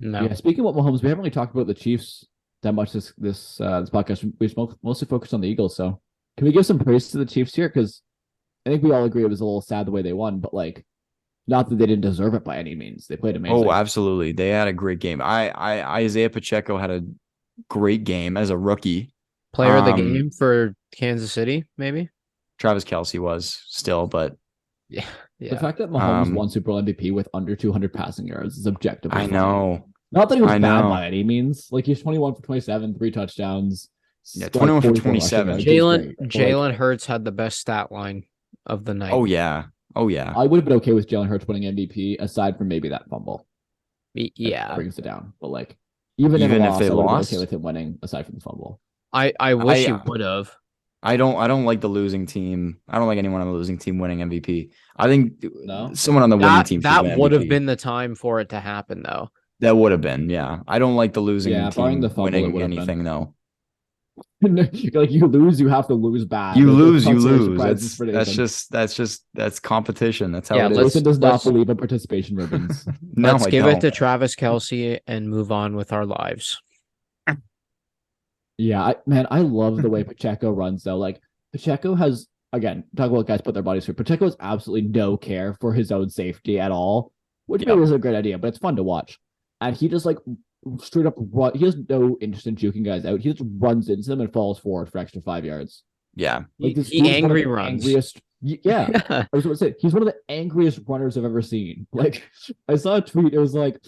No. Yeah, speaking of Mahomes, we haven't really talked about the Chiefs that much this podcast. We mostly focused on the Eagles. So can we give some praise to the Chiefs here? Because I think we all agree it was a little sad the way they won, but like not that they didn't deserve it by any means. They played Oh, amazing. absolutely. They had a great game. Isaiah Pacheco had a great game as a rookie. Player of the Um, game for Kansas City, maybe? Travis Kelce was still, but Yeah. The Yeah. fact that Mahomes um, won Super Bowl MVP with under 200 passing yards is objectively I funny. know, Not that he was I bad know. by any means. Like he's 21 for 27, 3 touchdowns, Yeah, like 21 for 44 rushing 27. yards. He was Jalen great. But like Jalen Hurts had the best stat line of the night. Oh yeah. Oh yeah. I would have been okay with Jalen Hurts winning MVP aside from maybe that fumble. That Yeah. brings it down. But like even in a Even if loss, they I would have been okay lost, with him winning aside from the fumble. I wish he I would have. I don't like the losing team. I don't like anyone on the losing team winning MVP. I think No? someone on the winning That team should that win would have MVP. been the time for it to happen though. That would have been, yeah. I don't like the losing Yeah, barring the team fumble, it winning would have been. anything though. Like you lose, you have to lose bad. You There's no lose, you consolation lose. prizes for Nathan. That's competition. That's how Yeah, it let's- is. Nathan does not let's- believe in participation ribbons. No, Let's I give it don't. to Travis Kelce and move on with our lives. Yeah, man, I love the way Pacheco runs though. Like Pacheco has again, talk about guys put their bodies through. Pacheco has absolutely no care for his own safety at all, which maybe Yep. is a great idea, but it's fun to watch. And he just like straight up run. He has no interest in juking guys out. He just runs into them and falls forward for extra 5 yards. Yeah. Like this He dude's one of angry the runs. angriest. Yeah, I was going to say he's one of the angriest runners I've ever seen. Like I saw a tweet. It was like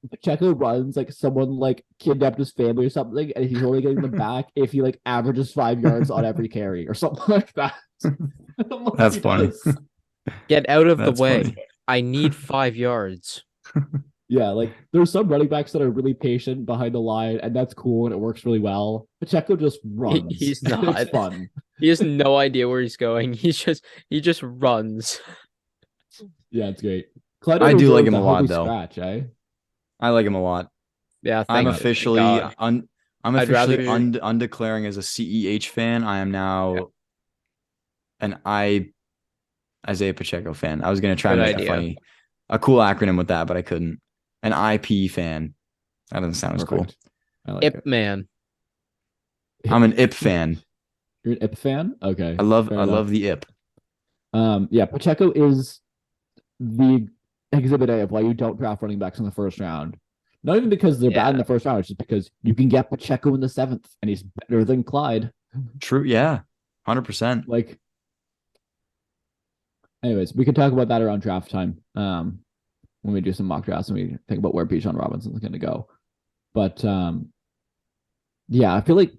Pacheco runs like someone like kidnapped his family or something, and he's only getting them back if he like averages 5 yards on every carry or something like that. Like, That's he funny. does. Get out of That's the way. funny. I need 5 yards. Yeah, like there's some running backs that are really patient behind the line, and that's cool and it works really well. Pacheco just runs. He's And not. it's fun. He has no idea where he's going. He just runs. Yeah, it's great. Clyde I do like Edwards-Helaire him with a lot, healthy though. scratch, eh? I like him a lot. Yeah, I'm thank officially God. I'm I'd officially rather- undeclaring as a CEH fan. I am now an Isaiah Pacheco fan. I was gonna try and Good make idea. a funny, a cool acronym with that, but I couldn't. An IP fan. That doesn't sound as cool. Perfect. I like Ip it. man. I'm an IP fan. You're an IP fan? Okay. I love fair enough. love the IP. Yeah, Pacheco is the exhibit A of why you don't draft running backs in the first round. Not even because they're bad in the first round, it's just because you can get Pacheco in the seventh, and he's better than Clyde. True, yeah. 100%. Like, anyways, we can talk about that around draft time. When we do some mock drafts and we think about where Bijan Robinson's going to go. But yeah, I feel like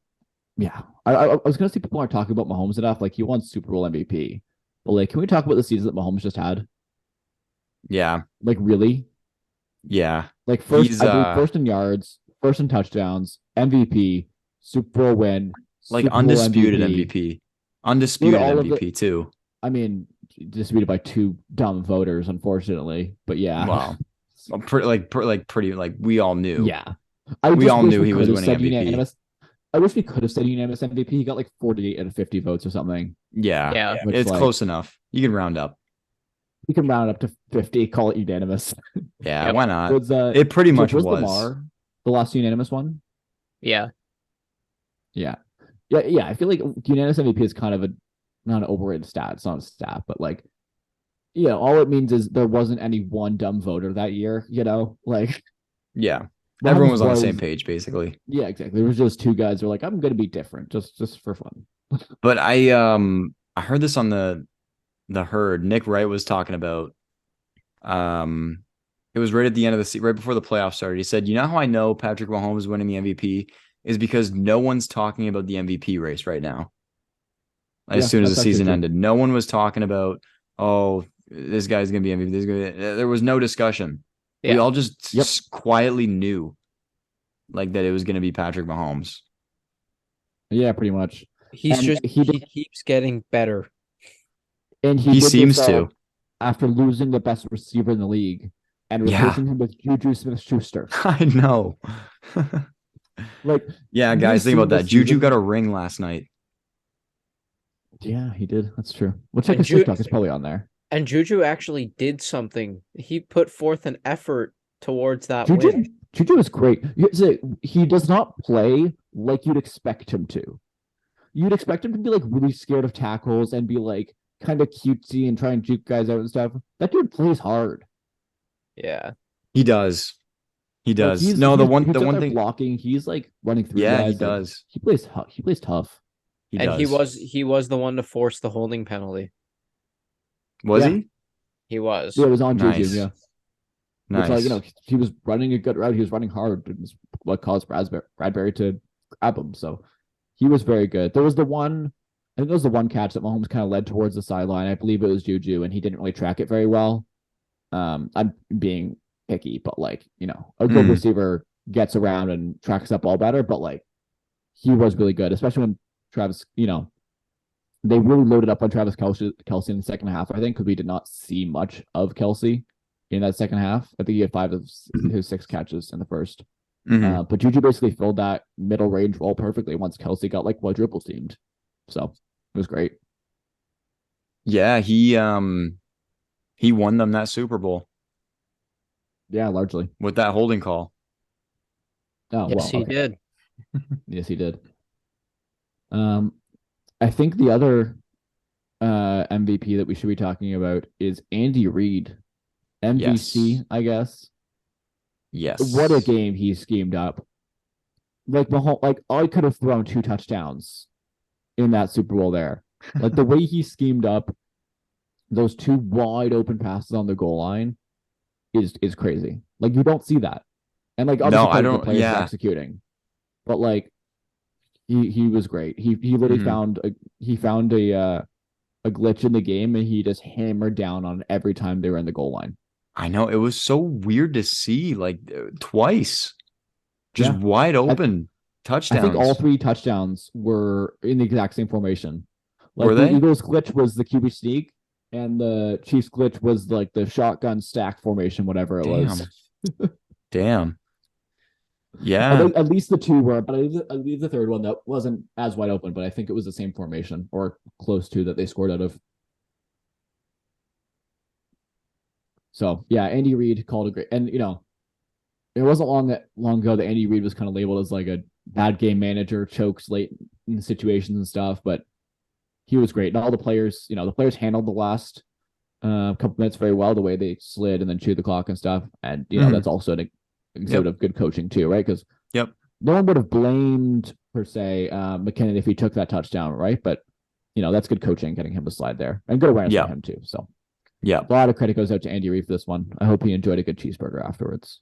I was going to say people aren't talking about Mahomes enough. Like he won Super Bowl MVP, but like, can we talk about the season that Mahomes just had? Yeah. Like really? Yeah. Like first, He's, I believe first in yards, first in touchdowns, MVP, Super Bowl win, like Super Bowl undisputed MVP. Undisputed all of MVP too. I mean, disputed by two dumb voters, unfortunately. But yeah, Wow. Pretty we all knew. yeah. We just all wish knew we he was could have winning said MVP. unanimous. I wish we could have said unanimous MVP. He got like 48 out of 50 votes or something. Yeah. Yeah. Which, It's like, close enough. You can round up. We can round it up to 50, call it unanimous. Yeah, Yep. why not? Was, It pretty much was was. Lamar the last unanimous one? Yeah. Yeah. I feel like unanimous MVP is kind of a not an overrated stat. It's not a stat, but like, all it means is there wasn't any one dumb voter that year. Like Yeah. Mahomes Everyone was on the was- same page, basically. Yeah, exactly. There was just two guys who were like, I'm gonna be different, just for fun. But I heard this on the herd. Nick Wright was talking about it was right at the end of the season, right before the playoffs started. He said, "You know how I know Patrick Mahomes is winning the MVP is because no one's talking about the MVP race right now. As Yeah, soon as the that's actually season true. ended, no one was talking about, oh, this guy's gonna be MVP. There was no discussion. We Yeah. all just Yep. quietly knew, like that it was gonna be Patrick Mahomes. Yeah, pretty much. He's And just he keeps getting better. And He did seems this, to. after losing the best receiver in the league and Yeah. replacing him with Juju Smith-Schuster. I know. Like, Yeah, Have you guys, think seen about the that. Juju season? got a ring last night. yeah, he did. That's true. We'll check And his TikTok. It's probably on there. And Juju actually did something. He put forth an effort towards that win. Juju is great. He does not play like you'd expect him to. You'd expect him to be like really scared of tackles and be like kind of cutesy and try and juke guys out and stuff. That dude plays hard. Yeah. He does. He does. Like the one thing blocking, he's like running through. Yeah, guys. he does. He plays tough. He was the one to force the holding penalty. Was he? He was. Yeah, it was on Nice. Juju. Yeah. Nice. Which, like, he was running a good route. He was running hard. It was what caused Bradbury to grab him. So he was very good. There was the one, I think it was the one catch that Mahomes kind of led towards the sideline. I believe it was Juju, and he didn't really track it very well. I'm being picky, but like, a good receiver gets around and tracks that ball better. But like, he was really good, especially when Travis, they really loaded up on Travis Kelce in the second half, I think, because we did not see much of Kelce in that second half. I think he had 5 of his 6 catches in the first. But Juju basically filled that middle range role perfectly once Kelce got like quadruple teamed. So it was great. Yeah, he won them that Super Bowl. Yeah, largely with that holding call. Oh, yes, he did. Yes, he did. I think the other MVP that we should be talking about is Andy Reid. MVC, yes. I guess. Yes. What a game he schemed up. Like Mahomes, like I could have thrown 2 touchdowns in that Super Bowl there. Like the way he schemed up those 2 wide open passes on the goal line is crazy. Like you don't see that. And like obviously I don't, players executing. But like he was great. He literally found a glitch in the game and he just hammered down on every time they were in the goal line. I know, it was so weird to see, like twice, just wide open touchdowns. I think all 3 touchdowns were in the exact same formation. Like were the they? Eagles glitch was the QB sneak, and the Chiefs glitch was like the shotgun stack formation, whatever it was. Damn. Yeah. At least the 2 were, but I believe the third one that wasn't as wide open, but I think it was the same formation or close to that they scored out of. So yeah, Andy Reid called a great, and it wasn't long ago that Andy Reid was kind of labeled as like a bad game manager, chokes late in situations and stuff, but he was great. And all the players, the players handled the last couple minutes very well, the way they slid and then chewed the clock and stuff. And that's also an exhibit of good coaching too, right? Because no one would have blamed per se McKinnon if he took that touchdown, right? But that's good coaching, getting him to slide there, and good awareness for him too. So. Yeah, a lot of credit goes out to Andy Reid for this one. I hope he enjoyed a good cheeseburger afterwards.